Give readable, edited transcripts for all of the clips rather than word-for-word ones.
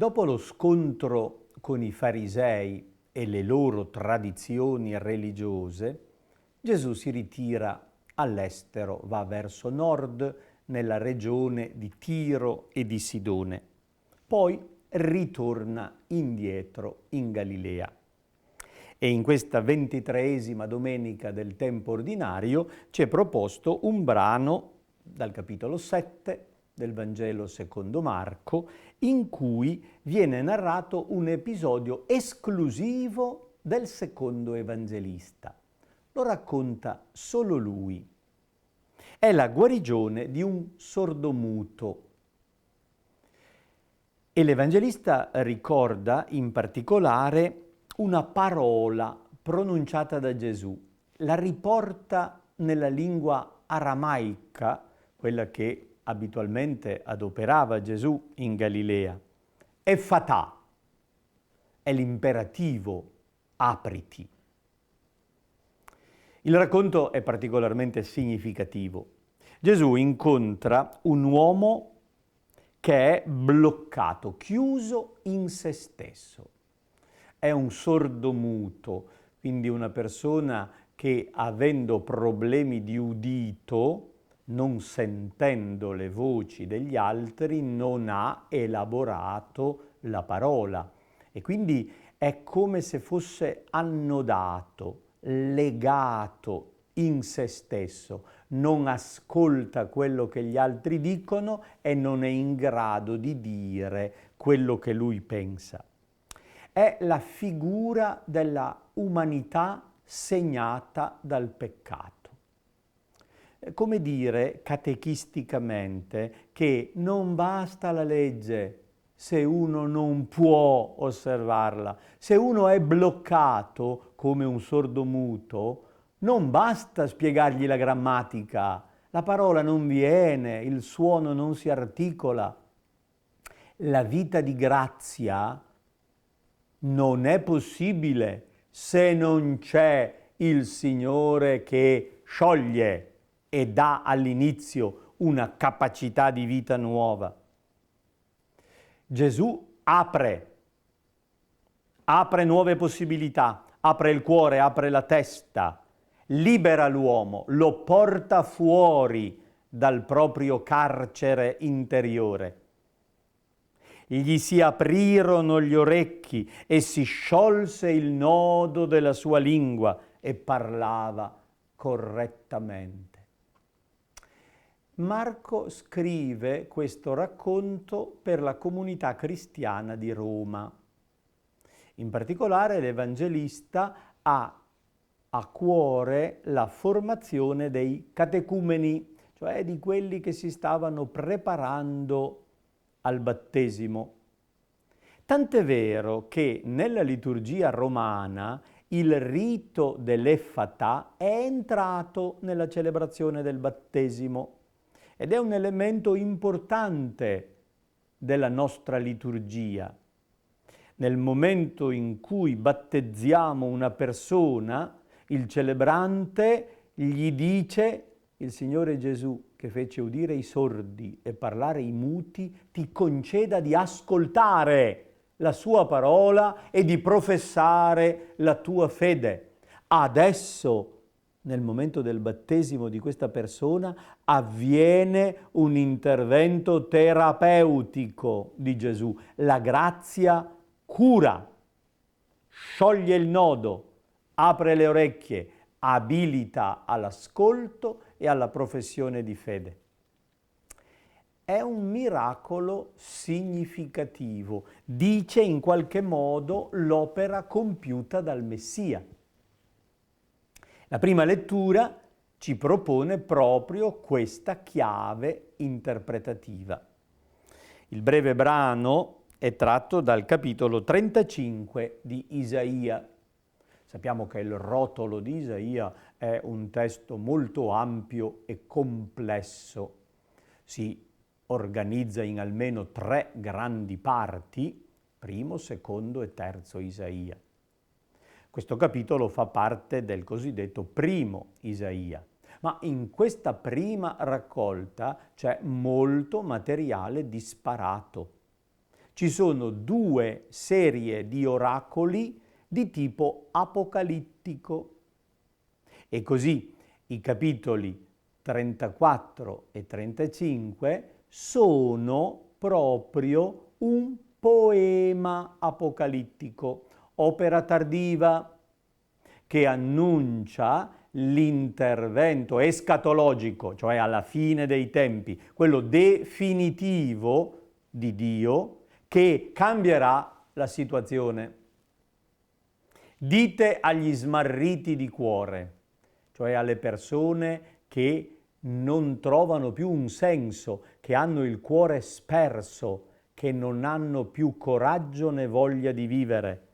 Dopo lo scontro con i farisei e le loro tradizioni religiose, Gesù si ritira all'estero, va verso nord nella regione di Tiro e di Sidone. Poi ritorna indietro in Galilea. E in questa 23esima domenica del tempo ordinario ci è proposto un brano dal capitolo 7 del Vangelo secondo Marco, in cui viene narrato un episodio esclusivo del secondo evangelista. Lo racconta solo lui. È la guarigione di un sordomuto. E l'evangelista ricorda in particolare una parola pronunciata da Gesù. La riporta nella lingua aramaica, quella che abitualmente adoperava Gesù in Galilea. Effatà è l'imperativo, apriti. Il racconto è particolarmente significativo. Gesù incontra un uomo che è bloccato, chiuso in se stesso. È un sordomuto, quindi una persona che, avendo problemi di udito, non sentendo le voci degli altri, non ha elaborato la parola. E quindi è come se fosse annodato, legato in se stesso, non ascolta quello che gli altri dicono e non è in grado di dire quello che lui pensa. È la figura della umanità segnata dal peccato. Come dire catechisticamente che non basta la legge se uno non può osservarla. Se uno è bloccato come un sordomuto, non basta spiegargli la grammatica, la parola non viene, il suono non si articola. La vita di grazia non è possibile se non c'è il Signore che scioglie e dà all'inizio una capacità di vita nuova. Gesù apre nuove possibilità, apre il cuore, apre la testa, libera l'uomo, lo porta fuori dal proprio carcere interiore. Gli si aprirono gli orecchi e si sciolse il nodo della sua lingua e parlava correttamente. Marco scrive questo racconto per la comunità cristiana di Roma. In particolare l'Evangelista ha a cuore la formazione dei catecumeni, cioè di quelli che si stavano preparando al battesimo. Tant'è vero che nella liturgia romana il rito dell'effatà è entrato nella celebrazione del battesimo ed è un elemento importante della nostra liturgia. Nel momento in cui battezziamo una persona, il celebrante gli dice: il Signore Gesù, che fece udire i sordi e parlare i muti, ti conceda di ascoltare la sua parola e di professare la tua fede. Adesso, nel momento del battesimo di questa persona, avviene un intervento terapeutico di Gesù. La grazia cura, scioglie il nodo, apre le orecchie, abilita all'ascolto e alla professione di fede. È un miracolo significativo, dice in qualche modo l'opera compiuta dal Messia. La prima lettura ci propone proprio questa chiave interpretativa. Il breve brano è tratto dal capitolo 35 di Isaia. Sappiamo che il rotolo di Isaia è un testo molto ampio e complesso. Si organizza in almeno 3 grandi parti, primo, secondo e terzo Isaia. Questo capitolo fa parte del cosiddetto primo Isaia, ma in questa prima raccolta c'è molto materiale disparato. ci sono 2 serie di oracoli di tipo apocalittico. E così i capitoli 34 e 35 sono proprio un poema apocalittico, opera tardiva, che annuncia l'intervento escatologico, cioè alla fine dei tempi, quello definitivo di Dio, che cambierà la situazione. Dite agli smarriti di cuore, cioè alle persone che non trovano più un senso, che hanno il cuore sperso, che non hanno più coraggio né voglia di vivere.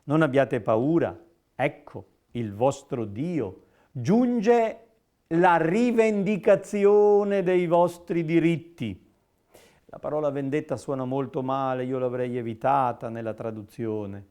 Non abbiate paura, ecco, il vostro Dio giunge la rivendicazione dei vostri diritti. La parola vendetta suona molto male, io l'avrei evitata nella traduzione.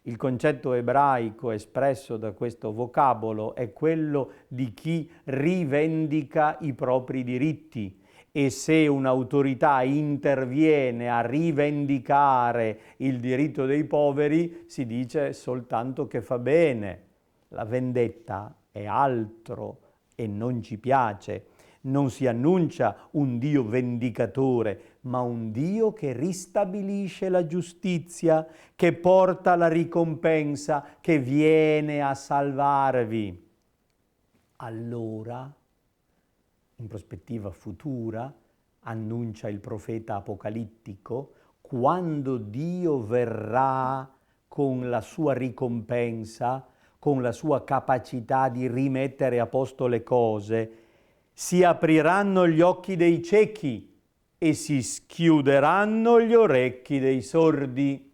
Il concetto ebraico espresso da questo vocabolo è quello di chi rivendica i propri diritti, e se un'autorità interviene a rivendicare il diritto dei poveri, si dice soltanto che fa bene. La vendetta è altro e non ci piace. Non si annuncia un Dio vendicatore, ma un Dio che ristabilisce la giustizia, che porta la ricompensa, che viene a salvarvi. Allora, in prospettiva futura, annuncia il profeta apocalittico, quando Dio verrà con la sua ricompensa, con la sua capacità di rimettere a posto le cose, si apriranno gli occhi dei ciechi e si schiuderanno gli orecchi dei sordi.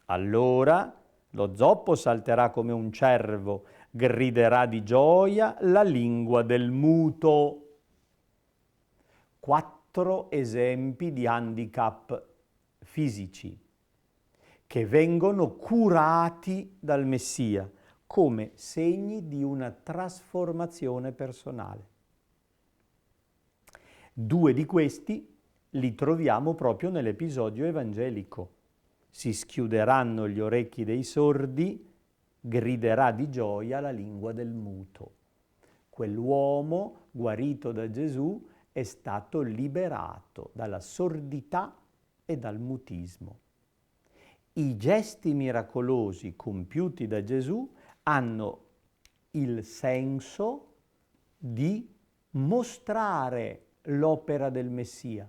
Allora lo zoppo salterà come un cervo, griderà di gioia la lingua del muto. 4 esempi di handicap fisici che vengono curati dal Messia come segni di una trasformazione personale. 2 di questi li troviamo proprio nell'episodio evangelico. Si schiuderanno gli orecchi dei sordi, griderà di gioia la lingua del muto. Quell'uomo guarito da Gesù è stato liberato dalla sordità e dal mutismo. I gesti miracolosi compiuti da Gesù hanno il senso di mostrare l'opera del Messia,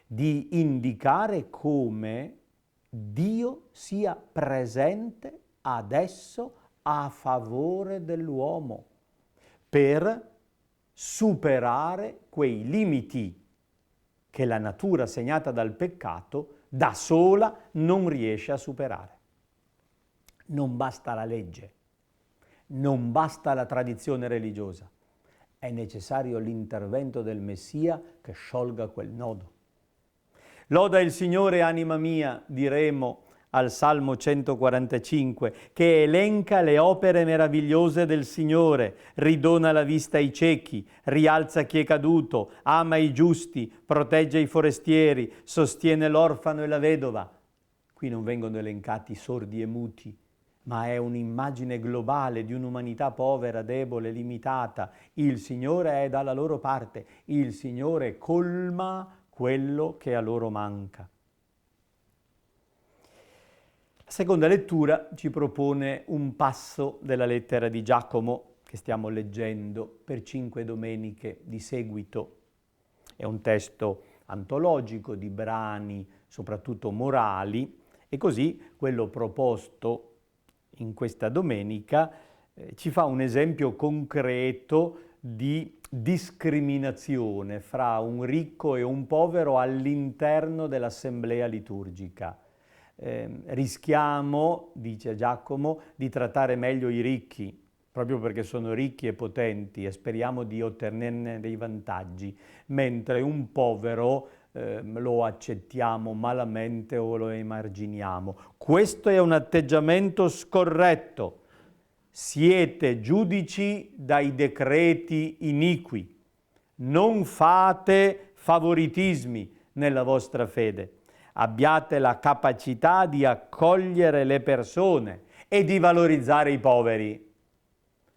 di indicare come Dio sia presente adesso a favore dell'uomo per superare quei limiti che la natura segnata dal peccato da sola non riesce a superare. Non basta la legge, non basta la tradizione religiosa, è necessario l'intervento del Messia che sciolga quel nodo. Loda il Signore, anima mia, diremo al Salmo 145, che elenca le opere meravigliose del Signore, ridona la vista ai ciechi, rialza chi è caduto, ama i giusti, protegge i forestieri, sostiene l'orfano e la vedova. Qui non vengono elencati sordi e muti, ma è un'immagine globale di un'umanità povera, debole, limitata. Il Signore è dalla loro parte, il Signore colma quello che a loro manca. La seconda lettura ci propone un passo della lettera di Giacomo che stiamo leggendo per 5 domeniche di seguito. È un testo antologico di brani, soprattutto morali, e così quello proposto in questa domenica ci fa un esempio concreto di discriminazione fra un ricco e un povero all'interno dell'assemblea liturgica. Rischiamo, dice Giacomo, di trattare meglio i ricchi, proprio perché sono ricchi e potenti, e speriamo di ottenerne dei vantaggi, mentre un povero lo accettiamo malamente o lo emarginiamo. Questo è un atteggiamento scorretto. Siete giudici dai decreti iniqui. Non fate favoritismi nella vostra fede. abbiate la capacità di accogliere le persone e di valorizzare i poveri.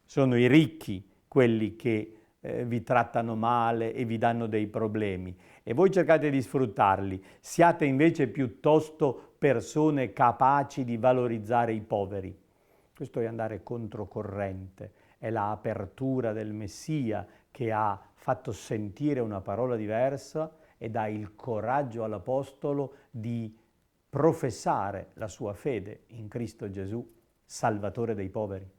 Sono i ricchi quelli che vi trattano male e vi danno dei problemi e voi cercate di sfruttarli. Siate invece piuttosto persone capaci di valorizzare i poveri. Questo è andare controcorrente, è l'apertura del Messia che ha fatto sentire una parola diversa e dà il coraggio all'Apostolo di professare la sua fede in Cristo Gesù, Salvatore dei poveri.